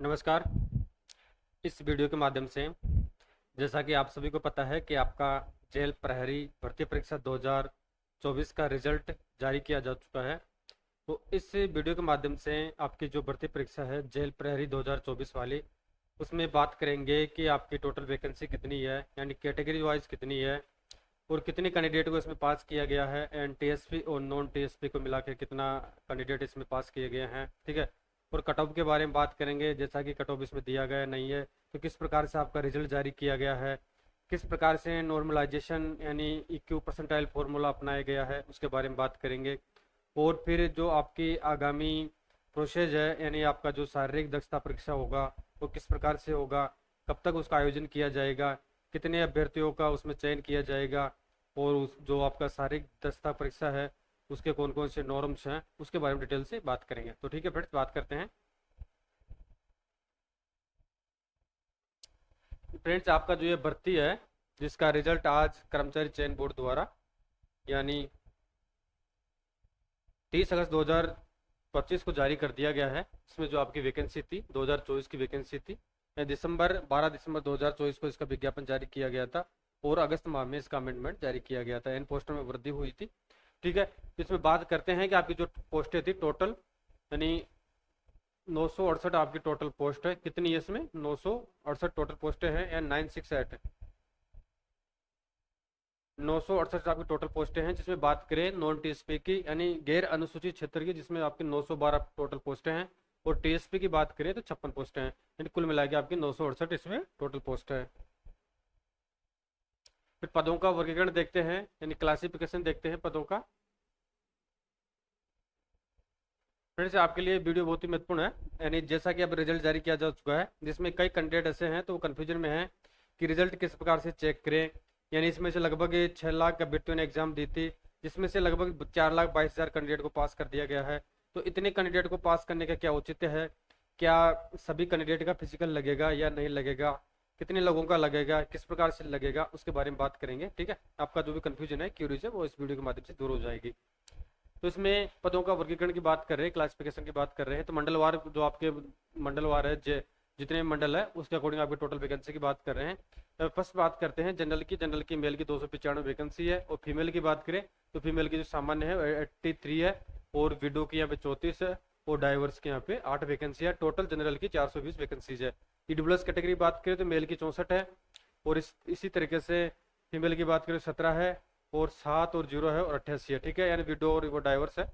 नमस्कार। इस वीडियो के माध्यम से जैसा कि आप सभी को पता है कि आपका जेल प्रहरी भर्ती परीक्षा 2024 का रिजल्ट जारी किया जा चुका है। तो इस वीडियो के माध्यम से आपकी जो भर्ती परीक्षा है जेल प्रहरी 2024 वाली, उसमें बात करेंगे कि आपकी टोटल वैकेंसी कितनी है, यानी कैटेगरी वाइज कितनी है और कितने कैंडिडेट को इसमें पास किया गया है, एंड टीएसपी और नॉन टीएसपी को मिला के कितना कैंडिडेट इसमें पास किए गए हैं। ठीक है। और कट ऑफ के बारे में बात करेंगे, जैसा कि कट ऑफ इसमें दिया गया नहीं है तो किस प्रकार से आपका रिजल्ट जारी किया गया है, किस प्रकार से नॉर्मलाइजेशन यानी इक्यू परसेंटाइल फॉर्मूला अपनाया गया है, उसके बारे में बात करेंगे। और फिर जो आपकी आगामी प्रोसेस है, यानी आपका जो शारीरिक दक्षता परीक्षा होगा वो किस प्रकार से होगा, कब तक उसका आयोजन किया जाएगा, कितने अभ्यर्थियों का उसमें चयन किया जाएगा, और उस जो आपका शारीरिक दक्षता परीक्षा है उसके कौन कौन से नॉर्म्स हैं, उसके बारे में डिटेल से बात करेंगे। तो ठीक है फ्रेंड्स, बात करते हैं। फ्रेंड्स, आपका जो ये भर्ती है जिसका रिजल्ट आज कर्मचारी चयन बोर्ड द्वारा यानी 30 अगस्त 2025 को जारी कर दिया गया है। इसमें जो आपकी वैकेंसी थी 2024 की वैकेंसी थी, 12 दिसंबर 2024 को इसका विज्ञापन जारी किया गया था और अगस्त माह में इसका अमेंडमेंट जारी किया गया था। इन पोस्टों में वृद्धि हुई थी। ठीक है। इसमें बात करते हैं कि आपकी जो पोस्टें थी टोटल, यानी 968 आपकी टोटल पोस्ट है। कितनी है इसमें? 968 टोटल पोस्टें हैं, या 968 968 आपकी टोटल पोस्टें हैं। जिसमें बात करें नॉन टीएसपी की यानी गैर अनुसूचित क्षेत्र की, जिसमें आपकी 912 टोटल पोस्टें हैं, और टीएसपी की बात करें तो 56 पोस्टें हैं, यानी कुल मिला के आपकी 968 इसमें टोटल पोस्ट है। फिर पदों का वर्गीकरण देखते हैं, यानी क्लासिफिकेशन देखते हैं पदों का। फ्रेंड्स, आपके लिए वीडियो बहुत ही महत्वपूर्ण है, यानी जैसा कि अब रिजल्ट जारी किया जा चुका है, जिसमें कई कैंडिडेट ऐसे हैं तो वो कन्फ्यूजन में है कि रिजल्ट किस प्रकार से चेक करें। यानी इसमें से लगभग 6 लाख अभ्यर्थियों ने एग्जाम दी थी, जिसमें से लगभग 4,22,000 कैंडिडेट को पास कर दिया गया है। तो इतने कैंडिडेट को पास करने का क्या औचित्य है, क्या सभी कैंडिडेट का फिजिकल लगेगा या नहीं लगेगा, कितने लोगों का लगेगा, किस प्रकार से लगेगा, उसके बारे में बात करेंगे। ठीक है। आपका जो भी कन्फ्यूजन है, क्यूरीज है, वो इस वीडियो के माध्यम से दूर हो जाएगी। तो इसमें पदों का वर्गीकरण की बात कर रहे हैं, क्लासिफिकेशन की बात कर रहे हैं, तो मंडलवार जो आपके मंडलवार है, जितने मंडल है उसके अकॉर्डिंग आपके टोटल वैकेंसी की बात कर रहे हैं। फर्स्ट बात करते हैं जनरल की मेल की 295 वैकेंसी है, और फीमेल की बात करें तो फीमेल की जो सामान्य है 83 है, और विडो की यहाँ पे 34 है, और डाइवर्स के यहाँ पे 8 वैकेंसी है। टोटल जनरल की 420 वैकेंसीज है। ईडब्ल्यूएस कैटेगरी बात करें तो मेल की 64 है, और इसी तरीके से फीमेल की बात करें 17 है, और 7 और 0 है, और 88 है। ठीक है, यानी विडो और वो डाइवर्स है।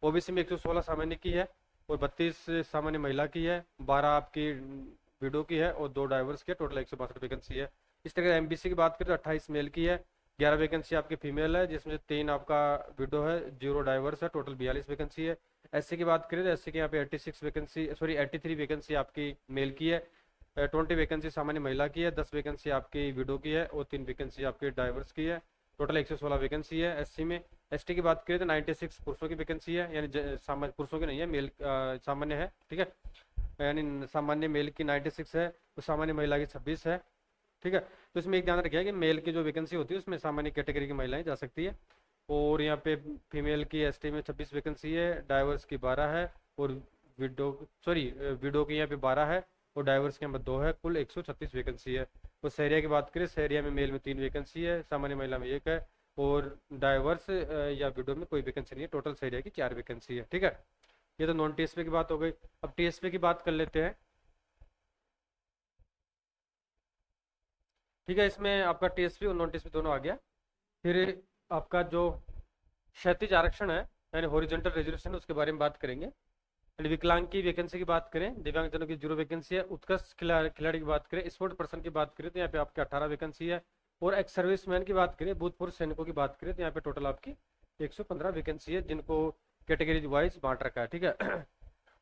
ओबीसी में 116 सामान्य की है, और 32 सामान्य महिला की है, 12 आपकी विडो की है, और 2 डाइवर्स की है। टोटल 162 वैकेंसी है। इस तरह एमबीसी की बात करें तो 28 मेल की है, 11 वैकेंसी आपकी फीमेल है, जिसमें से 3 आपका विडो है, 0 डाइवर्स है। टोटल 42 वैकेंसी है। एससी की बात करें तो एससी के यहाँ पे 83 वैकेंसी आपकी मेल की है, 20 वैकेंसी सामान्य महिला की है, 10 वैकेंसी आपकी विडो की है, और 3 वैकेंसी आपकी डाइवर्स की है। टोटल 116 वैकेंसी है एससी में। एसटी की बात करें तो 96 पुरुषों की वैकेंसी है, यानी सामान्य पुरुषों की नहीं है, मेल सामान्य है। ठीक है, यानी सामान्य मेल की 96 है, तो सामान्य महिला की 26 है। ठीक है। तो इसमें एक ध्यान रखिए कि मेल की जो वैकेंसी होती है उसमें सामान्य कैटेगरी की महिलाएं जा सकती है, और यहाँ पे फीमेल की एसटी में 26 वैकेंसी है, डाइवर्स की 12 है, और विडो की यहाँ पे 12 है, और डाइवर्स के यहाँ पे 2 है। कुल 136 वैकेंसी है। तो सहरिया की बात करें, सहरिया में मेल में 3 वैकेंसी है, सामान्य महिला में 1 है, और डाइवर्स या विडो में कोई वैकेंसी नहीं है। टोटल सहरिया की 4 वैकेंसी है। ठीक है, ये तो नॉन टीएसपी की बात हो गई। अब टीएसपी की बात कर लेते हैं। ठीक है, इसमें आपका टीएसपी और नॉन टीएसपी दोनों आ गया। फिर आपका जो क्षैतिज आरक्षण है, यानी हॉरिजॉन्टल रिजर्वेशन, उसके बारे में बात करेंगे। विकलांग की वैकेंसी की बात करें, दिव्यांगजनों की 0 वैकेंसी है। उत्कृष्ट खिलाड़ी की बात करें, स्पोर्ट पर्सन की बात करें तो यहाँ पे आपके 18 वैकेंसी है, और एक्स सर्विसमैन की बात करें, भूतपूर्व सैनिकों की बात करें तो यहाँ पे टोटल आपकी 115 वैकेंसी है, जिनको कैटेगरी वाइज बांट रखा है। ठीक है।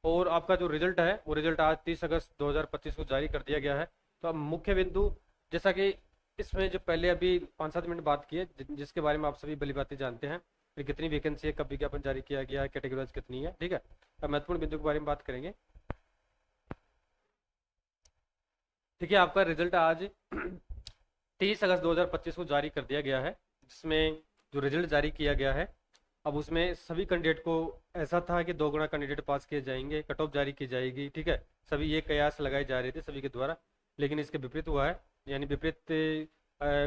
और आपका जो रिजल्ट है वो रिजल्ट आज 30 अगस्त 2025 को जारी कर दिया गया है। तो अब मुख्य बिंदु, जैसा कि इसमें जो पहले अभी 5-7 मिनट बात की है, जिसके बारे में आप सभी भली बातें जानते हैं, फिर कितनी वैकेंसी है, कब विज्ञापन जारी किया गया है, कैटेगरी वाइज कितनी है। ठीक है, अब महत्वपूर्ण बिंदु के बारे में बात करेंगे। ठीक है, आपका रिजल्ट आज 30 अगस्त 2025 को जारी कर दिया गया है, जिसमें जो रिजल्ट जारी किया गया है अब उसमें सभी कैंडिडेट को ऐसा था कि 2 गुना कैंडिडेट पास किए जाएंगे, कट ऑफ जारी की जाएगी, ठीक है, सभी ये कयास लगाए जा रहे थे सभी के द्वारा। लेकिन इसके विपरीत हुआ है, यानी विपरीत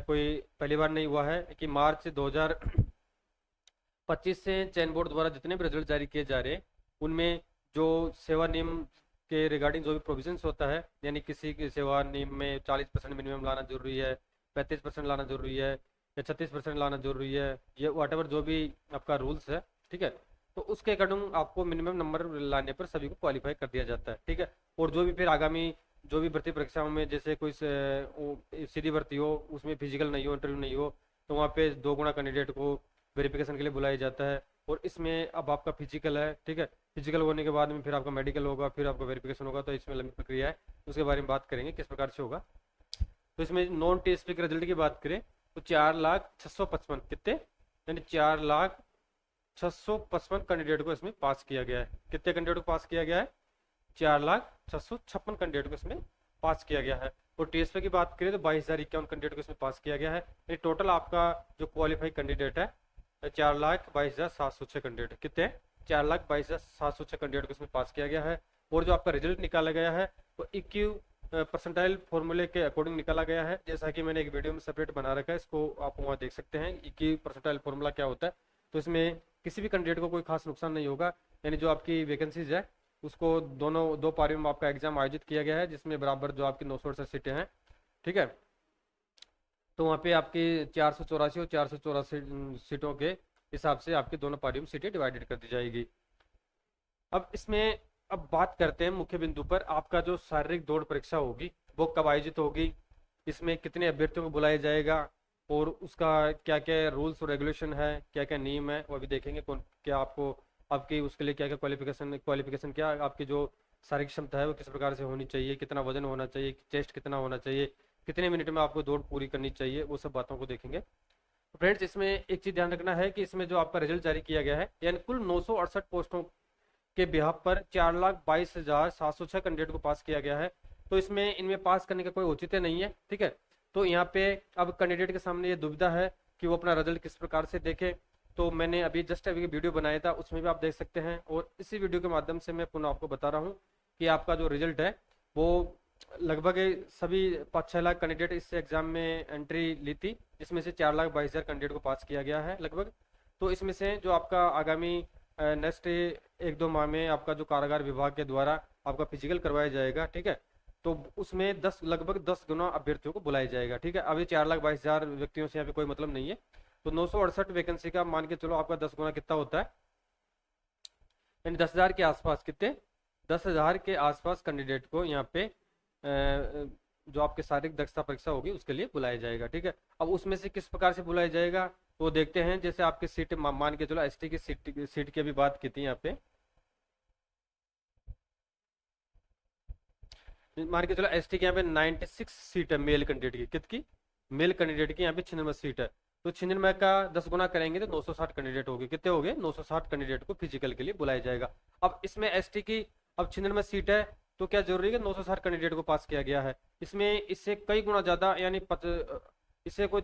कोई पहली बार नहीं हुआ है कि मार्च 2025 से चयन बोर्ड द्वारा जितने भी रिजल्ट जारी किए जा रहे हैं उनमें जो सेवा नियम के रिगार्डिंग जो भी प्रोविजंस होता है, यानी किसी की सेवा नियम में 40% मिनिमम लाना जरूरी है, 35% लाना जरूरी है, या 36% लाना जरूरी है, ये वाट जो भी आपका रूल्स है, ठीक है, तो उसके अकॉर्डिंग आपको मिनिमम नंबर लाने पर सभी को क्वालिफाई कर दिया जाता है, ठीक है। और जो भी फिर आगामी जो भी भर्ती परीक्षाओं में जैसे कोई सीधी भर्ती हो, उसमें फिजिकल नहीं हो, इंटरव्यू नहीं हो, तो वहाँ पे 2 गुना कैंडिडेट को वेरिफिकेशन के लिए बुलाया जाता है। और इसमें अब आपका फिजिकल है, ठीक है, फिजिकल होने के बाद में फिर आपका मेडिकल होगा, फिर आपका वेरिफिकेशन होगा, तो इसमें लंबी प्रक्रिया है, उसके बारे में बात करेंगे किस प्रकार से होगा। तो इसमें नॉन टीएसपी के रिजल्ट की बात करें तो 4,655 कितने, यानी 4,655 कैंडिडेट को इसमें पास किया गया है। कितने कैंडिडेट को पास किया गया है? 4,656 कैंडिडेट को इसमें पास किया गया है। और टीएसपी की बात करें तो 22,051 कैंडिडेट को इसमें पास किया गया है। यानी टोटल आपका जो क्वालिफाइड कैंडिडेट है 4,22,706 कैंडिडेट, कितने? 4,22,706 कैंडिडेट को इसमें पास किया गया है। और जो आपका रिजल्ट निकाला गया है वो इक्यू परसेंटाइल फॉर्मूले के अकॉर्डिंग निकाला गया है, जैसा कि मैंने एक वीडियो में सेपरेट बना रखा है, इसको आप वहाँ देख सकते हैं इक्यू परसेंटाइल फॉर्मूला क्या होता है। तो इसमें किसी भी कैंडिडेट को कोई खास नुकसान नहीं होगा, यानी जो आपकी वैकेंसीज है उसको दोनों 2 पारियों में आपका एग्जाम आयोजित किया गया है, जिसमें बराबर जो आपकी 968 सीटें हैं, ठीक है, तो वहाँ पे आपकी 484 और 484 सीटों के हिसाब से आपकी दोनों पारियों में सीटें डिवाइडेड कर दी जाएगी। अब इसमें अब बात करते हैं मुख्य बिंदु पर, आपका जो शारीरिक दौड़ परीक्षा होगी वो कब आयोजित होगी, इसमें कितने अभ्यर्थियों को बुलाया जाएगा, और उसका क्या क्या रूल्स और रेगुलेशन है, क्या क्या नियम है, वो अभी देखेंगे। कौन क्या आपको आपकी उसके लिए क्या क्या क्वालिफिकेशन क्या आपकी जो शारीरिक क्षमता है वो किस प्रकार से होनी चाहिए, कितना वजन होना चाहिए, चेस्ट कितना होना चाहिए, कितने मिनट में आपको दौड़ पूरी करनी चाहिए, वो सब बातों को देखेंगे। फ्रेंड्स, इसमें एक चीज ध्यान रखना है कि इसमें जो आपका रिजल्ट जारी किया गया है, यानी कुल 968 पोस्टों के बिहाफ पर 4,22,706 कैंडिडेट को पास किया गया है। तो इसमें इनमें पास करने का कोई औचित्य नहीं है, ठीक है। तो यहाँ पे अब कैंडिडेट के सामने ये दुविधा है कि वो अपना रिजल्ट किस प्रकार से देखे। तो मैंने अभी जस्ट अभी वीडियो बनाया था, उसमें भी आप देख सकते हैं, और इसी वीडियो के माध्यम से मैं पुनः आपको बता रहा हूँ कि आपका जो रिजल्ट है वो लगभग सभी 5-6 लाख कैंडिडेट इस एग्जाम में एंट्री ली थी, इसमें से 4,22,000 कैंडिडेट को पास किया गया है लगभग। तो इसमें से जो आपका आगामी नेक्स्ट 1-2 माह में आपका जो कारागार विभाग के द्वारा आपका फिजिकल करवाया जाएगा, ठीक है, तो उसमें लगभग 10 गुना अभ्यर्थियों को बुलाया जाएगा, ठीक है। अभी 4,22,000 व्यक्तियों से यहाँ पे कोई मतलब नहीं है, तो 968 वैकेंसी का मान के चलो आपका 10 गुना कितना होता है, यानी 10,000 के आसपास, कितने? 10,000 के आसपास कैंडिडेट को यहाँ पे जो आपके शारीरिक दक्षता परीक्षा होगी उसके लिए बुलाया जाएगा, ठीक है। अब उसमें से किस प्रकार से बुलाया जाएगा वो देखते हैं। जैसे आपकी सीट मान के चलो एसटी की सीट की अभी बात की थी, यहाँ पे मान के चलो एसटी के यहाँ पे 96 सीट है मेल कैंडिडेट की, कितनी? मेल कैंडिडेट की यहाँ पे 96 सीट है, तो 96 का 10 गुना करेंगे तो 960 कैंडिडेट हो गए, कितने हो गए? 960 कैंडिडेट को फिजिकल के लिए बुलाया जाएगा। अब इसमें एसटी की अब 96 सीट है, तो क्या जरूरी है कि 960 कैंडिडेट को पास किया गया है? इसमें इससे कई गुना ज्यादा, यानी इससे कोई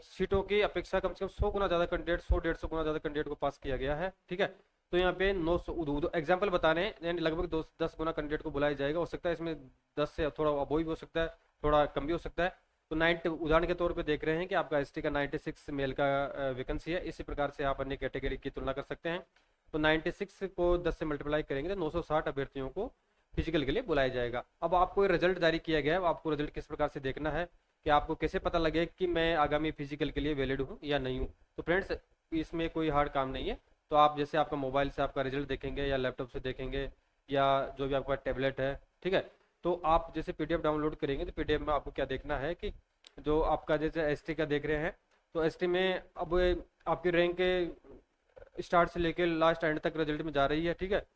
सीटों की अपेक्षा कम से कम 100 गुना ज्यादा कैंडिडेट, 100-150 गुना ज्यादा कैंडिडेट को पास किया गया है, ठीक है। तो यहाँ पे 900 एग्जाम्पल बता रहे हैं, यानी लगभग 10 गुना कैंडिडेट को बुलाया जाएगा। हो सकता है इसमें 10 से थोड़ा अबोव भी हो सकता है, थोड़ा कम भी हो सकता है। तो 90 उदाहरण के तौर पे देख रहे हैं कि आपका एसटी का 96 मेल का वैकेंसी है, इसी प्रकार से आप अन्य कैटेगरी की तुलना कर सकते हैं। तो 96 को 10 से मल्टीप्लाई करेंगे तो 960 अभ्यर्थियों को फिजिकल के लिए बुलाया जाएगा। अब आपको रिजल्ट जारी किया गया है, आपको रिजल्ट किस प्रकार से देखना है कि आपको कैसे पता लगे कि मैं आगामी फिजिकल के लिए वैलिड हूँ या नहीं हूँ। तो फ्रेंड्स, इसमें कोई हार्ड काम नहीं है। तो आप जैसे आपका मोबाइल से आपका रिजल्ट देखेंगे या लैपटॉप से देखेंगे या जो भी आपका टैबलेट है, ठीक है, तो आप जैसे पीडीएफ डाउनलोड करेंगे तो पीडीएफ में आपको क्या देखना है कि जो आपका जैसे एसटी का देख रहे हैं, तो एसटी में अब आपकी रैंक के स्टार्ट से लेके लास्ट एंड तक रिजल्ट में जा रही है, ठीक है।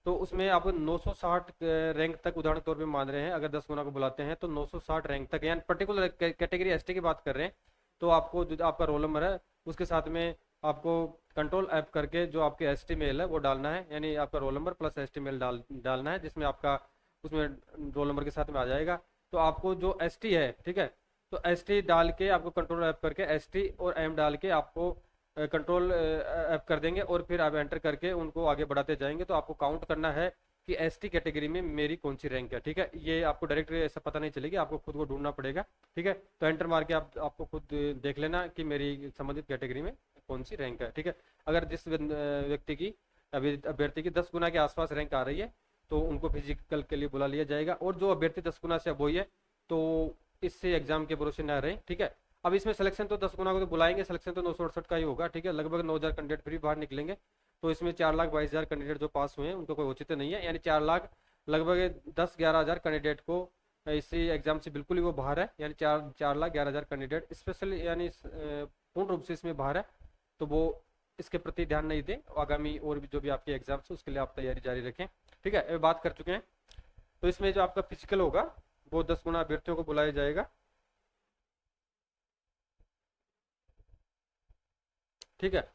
तो उसमें आप 960 रैंक तक उदाहरण के तौर पे मान रहे हैं, अगर 10 गुना को बुलाते हैं तो 960 रैंक तक, यानी पर्टिकुलर कैटेगरी एसटी की बात कर रहे हैं, तो आपको जो आपका रोल नंबर है उसके साथ में आपको कंट्रोल ऐप करके जो आपके एसटी मेल है वो डालना है, यानी आपका रोल नंबर प्लस एसटी मेल डालना है, जिसमें आपका उसमें रोल नंबर के साथ में आ जाएगा। तो आपको जो एसटी है, ठीक है, तो एसटी डाल के आपको कंट्रोल ऐप करके एसटी और एम डाल के आपको कंट्रोल ऐप कर देंगे और फिर आप एंटर करके उनको आगे बढ़ाते जाएंगे। तो आपको काउंट करना है कि एसटी कैटेगरी में मेरी कौन सी रैंक है, ठीक है। ये आपको डायरेक्ट ऐसा पता नहीं चलेगी, आपको खुद को ढूंढना पड़ेगा, ठीक है। तो एंटर मार के आपको खुद देख लेना कि मेरी संबंधित कैटेगरी में कौन सी रैंक है, ठीक है। अगर जिस व्यक्ति की अभ्यर्थी की 10 गुना के आसपास रैंक आ रही है तो उनको फिजिकल के लिए बुला लिया जाएगा, और जो अभ्यर्थी 10 गुना से अबोई है तो इससे एग्जाम के भरोसे न रहे, ठीक है। अब इसमें सिलेक्शन तो 10 गुना को तो बुलाएंगे, सिलेक्शन तो 968 का ही होगा, ठीक है। लगभग 9,000 कैंडिडेट फिर बाहर निकलेंगे। तो इसमें 4,22,000 कैंडिडेट जो पास हुए हैं उनको कोई औचित्य नहीं है, यानी 4 लाख लगभग 10-11 हज़ार कैंडिडेट को इसी एग्जाम से बिल्कुल ही वो बाहर है, यानी 4,11,000 कैंडिडेट स्पेशल यानी पूर्ण रूप से इसमें बाहर है। तो वो इसके प्रति ध्यान नहीं दें, आगामी और भी जो भी आपके एग्जाम्स है उसके लिए आप तैयारी जारी रखें, ठीक है। बात कर चुके हैं। तो इसमें जो आपका फिजिकल होगा वो 10 गुना अभ्यर्थियों को बुलाया जाएगा, ठीक है।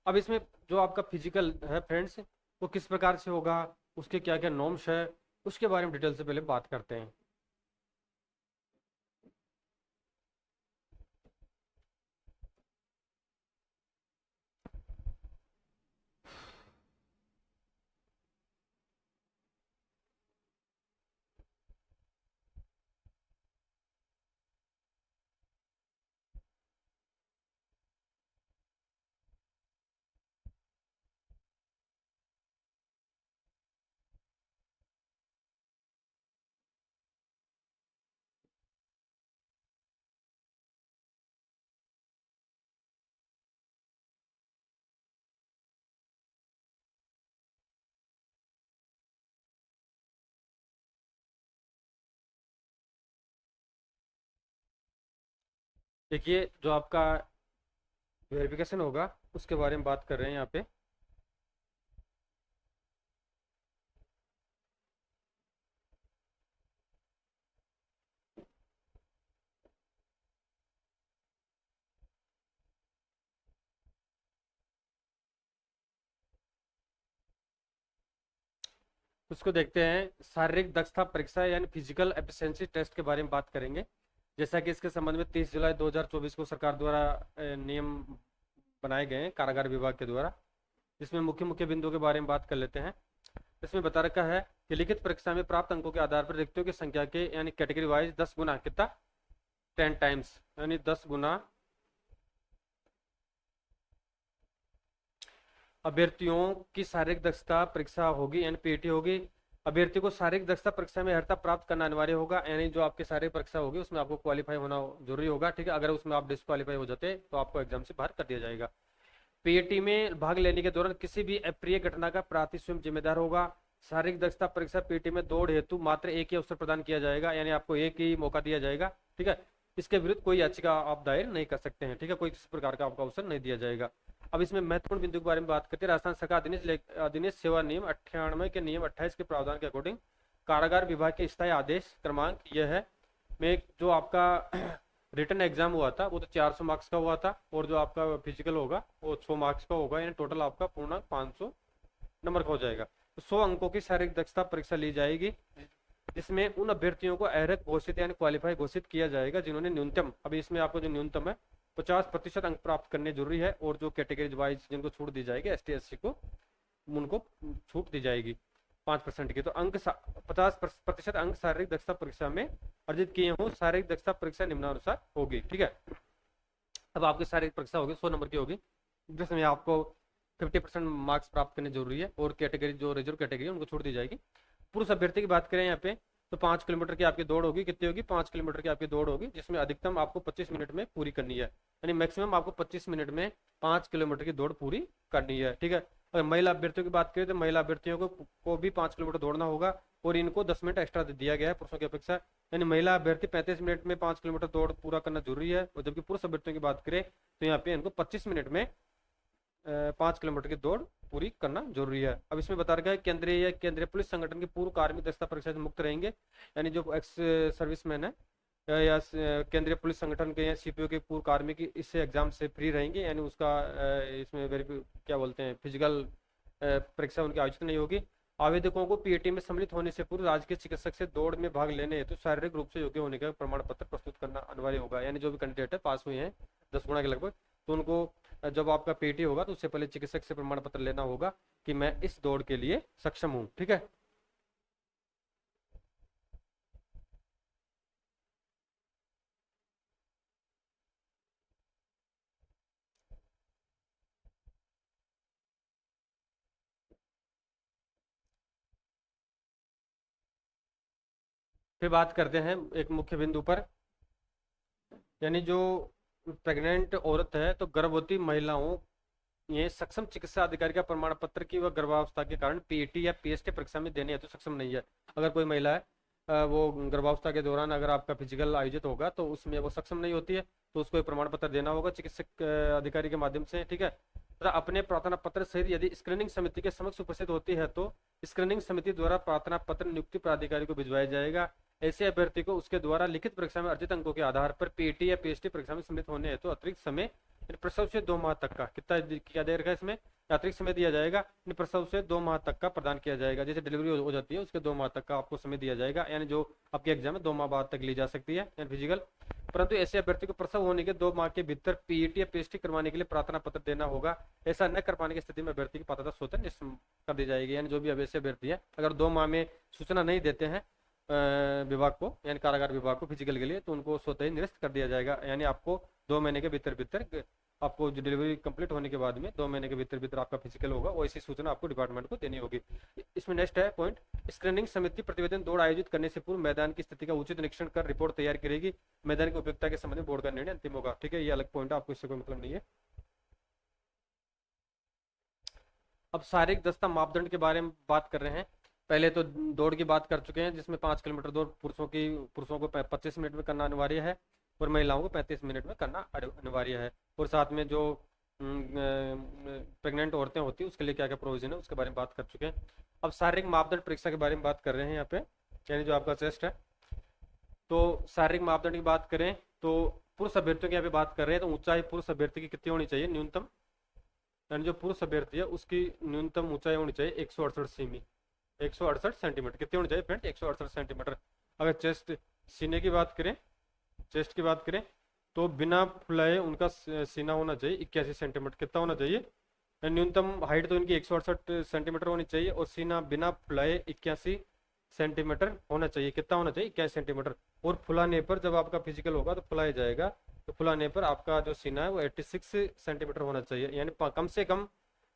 अब इसमें जो आपका फिजिकल है फ्रेंड्स वो किस प्रकार से होगा, उसके क्या क्या नॉर्म्स है, उसके बारे में डिटेल से पहले बात करते हैं। देखिए जो आपका वेरिफिकेशन होगा उसके बारे में बात कर रहे हैं यहाँ पे। उसको देखते हैं, शारीरिक दक्षता परीक्षा यानी फिजिकल एफिशिएंसी टेस्ट के बारे में बात करेंगे। जैसा कि इसके संबंध में 30 जुलाई 2024 को सरकार द्वारा नियम बनाए गए हैं कारागार विभाग के द्वारा, जिसमें मुख्य मुख्य बिंदुओं के बारे में बात कर लेते हैं। इसमें बता रखा है कि लिखित परीक्षा में प्राप्त अंकों के आधार पर रिक्तियों की संख्या के यानी कैटेगरी वाइज 10 गुना कितना 10 टाइम्स यानी 10 गुना अभ्यर्थियों की शारीरिक दक्षता परीक्षा होगी यानी पीटी होगी। अभ्यर्थी को शारीरिक दक्षता परीक्षा में अर्हता प्राप्त करना अनिवार्य होगा, यानी जो आपकी शारीरिक परीक्षा होगी उसमें आपको क्वालिफाई होना जरूरी होगा, ठीक है। अगर उसमें आप डिस्क्वालीफाई हो जाते तो आपको एग्जाम से बाहर कर दिया जाएगा। पीएटी में भाग लेने के दौरान किसी भी अप्रिय घटना का प्रार्थी स्वयं जिम्मेदार होगा। शारीरिक दक्षता परीक्षा पीटी में दौड़ हेतु मात्र एक ही अवसर प्रदान किया जाएगा, यानी आपको एक ही मौका दिया जाएगा, ठीक है। इसके विरुद्ध कोई याचिका आप दायर नहीं कर सकते हैं, ठीक है। कोई किसी प्रकार का आपको अवसर नहीं दिया जाएगा। अब इसमें महत्वपूर्ण बिंदु के बारे में बात करते हैं। राजस्थान सरकार अधिनियम सेवा नियम 98 के नियम 28 के प्रावधान के अकॉर्डिंग कारागार विभाग के स्थायी आदेश क्रमांक यह है में जो आपका रिटर्न एग्जाम हुआ था वो तो 400 मार्क्स का हुआ था, और जो आपका फिजिकल होगा वो 100 मार्क्स का होगा, यानी टोटल आपका पूर्णांक 500 नंबर का हो जाएगा। तो 100 अंकों की शारीरिक दक्षता परीक्षा ली जाएगी, जिसमें उन अभ्यर्थियों को अर्हत घोषित यानी क्वालिफाई घोषित किया जाएगा जिन्होंने न्यूनतम, अभी इसमें आपको जो न्यूनतम है 50% अंक प्राप्त करने जरूरी है, और जो कैटेगरी वाइज जिनको छूट दी जाएगी एसटी एससी को उनको छूट दी जाएगी 5% की। तो अंक 50% अंक शारीरिक दक्षता परीक्षा में अर्जित किए हों, शारीरिक दक्षता परीक्षा निम्नानुसार होगी, ठीक है। अब आपकी शारीरिक परीक्षा होगी 100 नंबर की होगी, जिसमें आपको 50% मार्क्स प्राप्त करने जरूरी है, और कैटेगरी जो रिजर्व कैटेगरी है उनको छूट दी जाएगी। पुरुष अभ्यर्थी की बात करें यहाँ पे तो 5 किलोमीटर की आपकी दौड़ होगी, कितनी होगी 5 किलोमीटर की आपकी दौड़ होगी, जिसमें अधिकतम आपको 25 मिनट में पूरी करनी है, यानी मैक्सिमम आपको 25 मिनट में 5 किलोमीटर की दौड़ पूरी करनी है, ठीक है। अगर महिला अभ्यर्थियों की बात करें तो महिला अभ्यर्थियों को भी 5 किलोमीटर दौड़ना होगा, और इनको 10 मिनट एक्स्ट्रा दिया गया है पुरुषों की अपेक्षा, यानी महिला अभ्यर्थी 35 मिनट में 5 किलोमीटर दौड़ पूरा करना जरूरी है, और जबकि पुरुष अभ्यर्थियों की बात करें तो यहाँ पे इनको 25 मिनट में 5 किलोमीटर की दौड़ पूरी करना जरूरी है। अब इसमें बता रखा है केंद्रीय पुलिस संगठन के पूर्व कार्मिक दक्षता परीक्षा से मुक्त रहेंगे, यानी जो एक्स सर्विसमैन है या केंद्रीय पुलिस संगठन के या सीपीओ के पूर्व कार्मिक इस एग्जाम से फ्री रहेंगे, यानी उसका इसमें क्या बोलते हैं फिजिकल परीक्षा उनकी आयोजित नहीं होगी। आवेदकों को पीएटी में सम्मिलित होने से पूर्व राजकीय चिकित्सक से दौड़ में भाग लेने हेतु शारीरिक रूप से योग्य होने का प्रमाण पत्र प्रस्तुत करना अनिवार्य होगा, यानी जो भी कैंडिडेट है पास हुए हैं 10 गुना के लगभग, तो उनको जब आपका पीटी होगा तो उससे पहले चिकित्सक से प्रमाण पत्र लेना होगा कि मैं इस दौड़ के लिए सक्षम हूँ। ठीक है। फिर बात करते हैं एक मुख्य बिंदु पर, यानी जो प्रेग्नेंट औरत है तो गर्भवती महिलाओं ये सक्षम चिकित्सा अधिकारी का प्रमाण पत्र की वह गर्भावस्था के कारण पीटी या पीएसटी परीक्षा में देने हेतु सक्षम नहीं है। अगर कोई महिला है वो गर्भावस्था के दौरान अगर आपका फिजिकल आयोजित होगा तो उसमें वो सक्षम नहीं होती है, तो उसको एक प्रमाण पत्र देना होगा चिकित्सक अधिकारी के माध्यम से। ठीक है। तथा अपने प्रार्थना पत्र सहित यदि स्क्रीनिंग समिति के समक्ष उपस्थित होती है तो स्क्रीनिंग समिति द्वारा प्रार्थना पत्र नियुक्ति प्राधिकारी को भिजवाया जाएगा। ऐसे अभ्यर्थी को उसके द्वारा लिखित परीक्षा में अर्जित अंकों के आधार पर पीटी या पीएचडी परीक्षा में सम्मिलित होने हेतु अतिरिक्त समय प्रसव से 2 माह तक का कितना क्या देर का इसमें अतिरिक्त समय दिया जाएगा। प्रसव से 2 माह तक का प्रदान किया जाएगा। जैसे डिलीवरी हो जाती है उसके 2 माह तक का आपको समय दिया जाएगा, यानी जो आपकी एग्जाम है 2 माह बाद तक ली जा सकती है यानी फिजिकल। परंतु ऐसे अभ्यर्थी को प्रसव होने के 2 माह के भीतर पीईटी या पीएचडी करवाने के लिए प्रार्थना पत्र देना होगा। ऐसा न कर पाने की स्थिति में अभ्यर्थी की पात्रता स्वतः निष्ठ कर दी जाएगी। यानी जो भी ऐसे अभ्यर्थी है अगर 2 माह में सूचना नहीं देते हैं विभाग को यानी कारागार विभाग को फिजिकल के लिए, तो उनको स्वतः ही निरस्त कर दिया जाएगा। यानी आपको 2 महीने के भीतर भीतर आपको जो डिलीवरी कंप्लीट होने के बाद में 2 महीने के भीतर भीतर आपका फिजिकल होगा, वो ऐसी सूचना आपको डिपार्टमेंट को देनी होगी। इसमें नेक्स्ट है पॉइंट, स्क्रीनिंग समिति प्रतिवेदन दौड़ आयोजित करने से पूर्व मैदान की स्थिति का उचित निरीक्षण कर रिपोर्ट तैयार करेगी। मैदान की उपयुक्तता के संबंध में बोर्ड का निर्णय अंतिम होगा। ठीक है, ये अलग पॉइंट है, आपको इससे कोई मतलब नहीं है। अब शारीरिक दक्षता मापदंड के बारे में बात कर रहे हैं। पहले तो दौड़ की बात कर चुके हैं जिसमें 5 किलोमीटर दौड़ पुरुषों को 25 मिनट में करना अनिवार्य है और महिलाओं को 35 मिनट में करना अनिवार्य है। और साथ में जो प्रेग्नेंट औरतें होती है उसके लिए क्या क्या प्रोविजन है उसके बारे में बात कर चुके हैं। अब शारीरिक मापदंड परीक्षा के बारे में बात कर रहे हैं यहाँ पे, यानी जो आपका चेस्ट है। तो शारीरिक मापदंड की बात करें तो पुरुष अभ्यर्थियों की यहाँ पे बात कर रहे हैं तो ऊंचाई पुरुष अभ्यर्थी की कितनी होनी चाहिए न्यूनतम, यानी जो पुरुष अभ्यर्थी है उसकी न्यूनतम ऊंचाई होनी चाहिए 168 सेमी, 168 सेंटीमीटर। कितनी होनी चाहिए फ्रेंड 168 सेंटीमीटर। अगर चेस्ट सीने की बात करें, चेस्ट की बात करें तो बिना फुलाए उनका सीना होना चाहिए 81 सेंटीमीटर। कितना होना चाहिए, न्यूनतम हाइट तो इनकी 168 सेंटीमीटर होनी चाहिए और सीना बिना फुलाए 81 सेंटीमीटर होना चाहिए। कितना होना चाहिए 81 सेंटीमीटर। और फुलाने पर जब आपका फिजिकल होगा तो फुलाया जाएगा, तो फुलाने पर आपका जो सीना है वो 86 सेंटीमीटर होना चाहिए, यानी कम से कम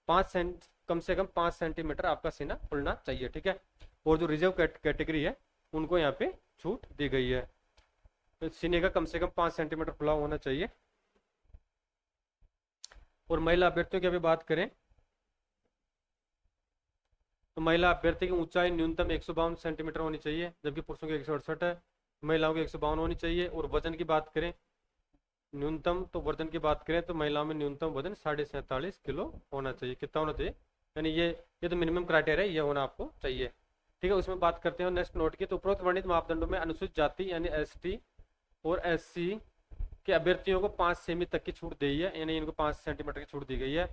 5 सेंटीमीटर आपका सीना फुलना चाहिए। ठीक है। और जो रिजर्व कैटेगरी है उनको यहाँ पे छूट दी गई है, तो सीने का कम से कम 5 सेंटीमीटर फुला होना चाहिए। और महिला अभ्यर्थियों की अभी बात करें तो महिला अभ्यर्थी की ऊंचाई न्यूनतम 152 सेंटीमीटर होनी चाहिए, जबकि पुरुषों की 168 है, महिलाओं की 152 होनी चाहिए। और वजन की बात करें न्यूनतम, तो वजन की बात करें तो महिलाओं में न्यूनतम वजन 47.5 किलो होना चाहिए। कितना होना चाहिए, यानी ये तो मिनिमम क्राइटेरिया है, ये होना आपको चाहिए। ठीक है। उसमें बात करते हैं नेक्स्ट नोट की, तो उपरोक्त वर्णित मापदंडों में अनुसूचित जाति यानी एसटी और एससी के अभ्यर्थियों को 5 सेमी तक की छूट दी है, यानी इनको 5 सेंटीमीटर की छूट दी गई है।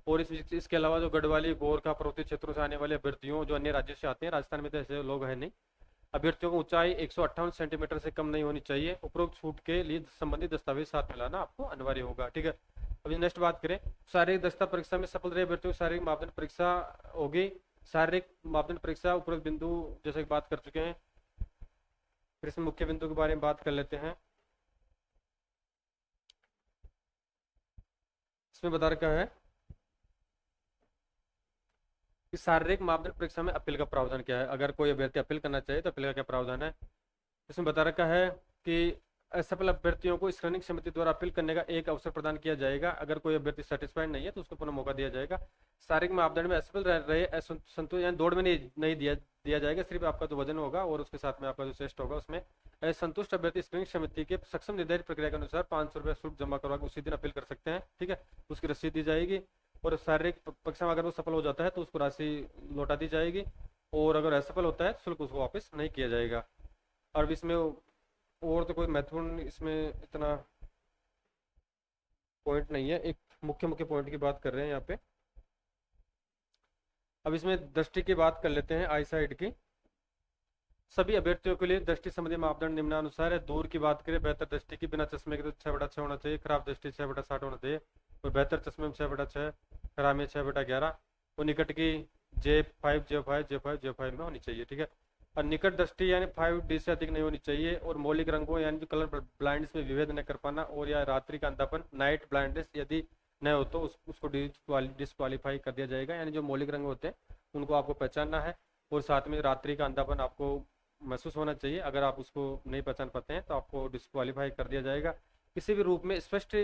और इसके अलावा जो गढ़वाली गोरखा पर्वतीय क्षेत्रों से आने वाले अभ्यर्थियों जो अन्य राज्यों से आते हैं, राजस्थान में तो ऐसे लोग हैं नहीं, अभ्यर्थियों को ऊंचाई 158 सेंटीमीटर से कम नहीं होनी चाहिए। उपरोक्त छूट के लिए संबंधित दस्तावेज साथ में लाना आपको अनिवार्य होगा। ठीक है। अभी नेक्स्ट बात करें, शारीरिक दक्षता परीक्षा में सफल रहे अभ्यर्थियों की शारीरिक मापदंड परीक्षा होगी। शारीरिक मापदंड परीक्षा उपरोक्त बिंदु जैसे कि बात कर चुके हैं, फिर इसमें मुख्य बिंदु के बारे में बात कर लेते हैं। इसमें बता रखा है कि शारीरिक मापदंड परीक्षा में अपील का प्रावधान क्या है। अगर कोई अभ्यर्थी अपील करना चाहे तो अपील का क्या प्रावधान है। इसमें बता रखा है कि असफल अभ्यर्थियों को स्क्रीनिंग समिति द्वारा अपील करने का एक अवसर प्रदान किया जाएगा। अगर कोई अभ्यर्थी सेटिस्फाइड नहीं है तो उसको पुनः मौका दिया जाएगा। शारीरिक मापदंड में असफल रहे संतुष्ट, यानी दौड़ में नहीं दिया जाएगा, सिर्फ आपका जो वजन होगा और उसके साथ में आपका जो चेस्ट होगा उसमें असंतुष्ट अभ्यर्थी स्क्रीनिंग समिति के सक्षम निर्धारित प्रक्रिया के अनुसार 500 रुपये शुल्क जमा करवा उसी दिन अपील कर सकते हैं। ठीक है। उसकी रसीद दी जाएगी और शारीरिक परीक्षा में अगर वो सफल हो जाता है तो उसको राशि लौटा दी जाएगी, और अगर असफल होता है शुल्क उसको वापस नहीं किया जाएगा। और इसमें और तो कोई महत्वपूर्ण इसमें इतना पॉइंट नहीं है, एक मुख्य पॉइंट की बात कर रहे हैं यहाँ पे। अब इसमें दृष्टि की बात कर लेते हैं, आई साइड की। सभी अभ्यर्थियों के लिए दृष्टि संबंधी मापदंड निम्नानुसार है। दूर की बात करें, बेहतर दृष्टि की बिना चश्मे के तो 6/6 होना चाहिए, खराब दृष्टि 6/60 होना चाहिए, और बेहतर चश्मे में 6/6, खराब में 6/11, और निकट की J5 J5 J5 J5 में होनी चाहिए, ठीक है। और निकट दृष्टि यानी 5D से अधिक नहीं होनी चाहिए, और मौलिक रंगों यानी जो कलर ब्लाइंडनेस में विभेद न कर पाना, और या रात्रि का अंधापन नाइट ब्लाइंडनेस यदि न हो तो उसको डिस्क्वालीफाई कर दिया जाएगा। यानी जो मौलिक रंग होते हैं उनको आपको पहचानना है, और साथ में रात्रि का अंधापन आपको महसूस होना चाहिए। अगर आप उसको नहीं पहचान पाते हैं तो आपको डिस्क्वालीफाई कर दिया जाएगा। किसी भी रूप में स्पष्ट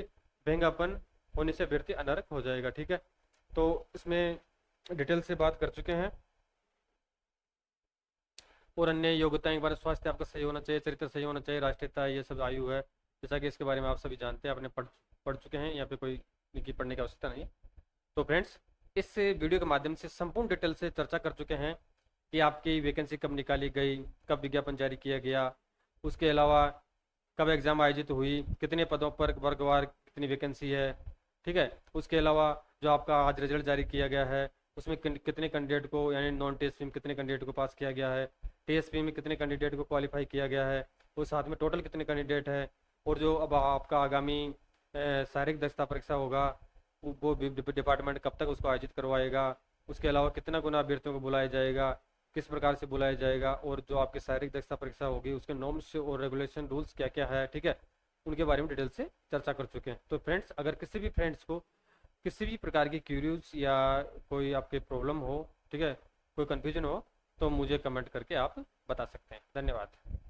भेंगापन होने से अभ्यर्थी अनर्क हो जाएगा, ठीक है। तो इसमें डिटेल से बात कर चुके हैं। और अन्य योग्यताएं के बारे में, स्वास्थ्य आपका सही होना चाहिए, चरित्र सही होना चाहिए, राष्ट्रीयता, ये सब आयु है, जैसा कि इसके बारे में आप सभी जानते हैं, आपने पढ़ चुके हैं, यहाँ पे कोई इनकी पढ़ने की आवश्यकता नहीं। तो फ्रेंड्स, इस वीडियो के माध्यम से संपूर्ण डिटेल से चर्चा कर चुके हैं कि आपकी वैकेंसी कब निकाली गई, कब विज्ञापन जारी किया गया, उसके अलावा कब एग्जाम आयोजित हुई, कितने पदों पर वर्गवार कितनी वैकेंसी है, ठीक है। उसके अलावा जो आपका आज रिजल्ट जारी किया गया है उसमें कितने कैंडिडेट को, यानी नॉन टीएसपी में कितने कैंडिडेट को पास किया गया है, टीएसपी में कितने कैंडिडेट को क्वालिफाई किया गया है, और साथ में टोटल कितने कैंडिडेट है, और जो अब आपका आगामी शारीरिक दक्षता परीक्षा होगा वो डिपार्टमेंट कब तक उसको आयोजित करवाएगा, उसके अलावा कितना गुना अभ्यर्थियों को बुलाया जाएगा, किस प्रकार से बुलाया जाएगा, और जो आपकी शारीरिक दक्षता परीक्षा होगी उसके नॉर्म्स और रेगुलेशन रूल्स क्या क्या है, ठीक है, उनके बारे में डिटेल से चर्चा कर चुके हैं। तो फ्रेंड्स, अगर किसी भी फ्रेंड्स को किसी भी प्रकार की क्यूरियस या कोई आपके प्रॉब्लम हो, ठीक है, कोई कन्फ्यूजन हो, तो मुझे कमेंट करके आप बता सकते हैं। धन्यवाद।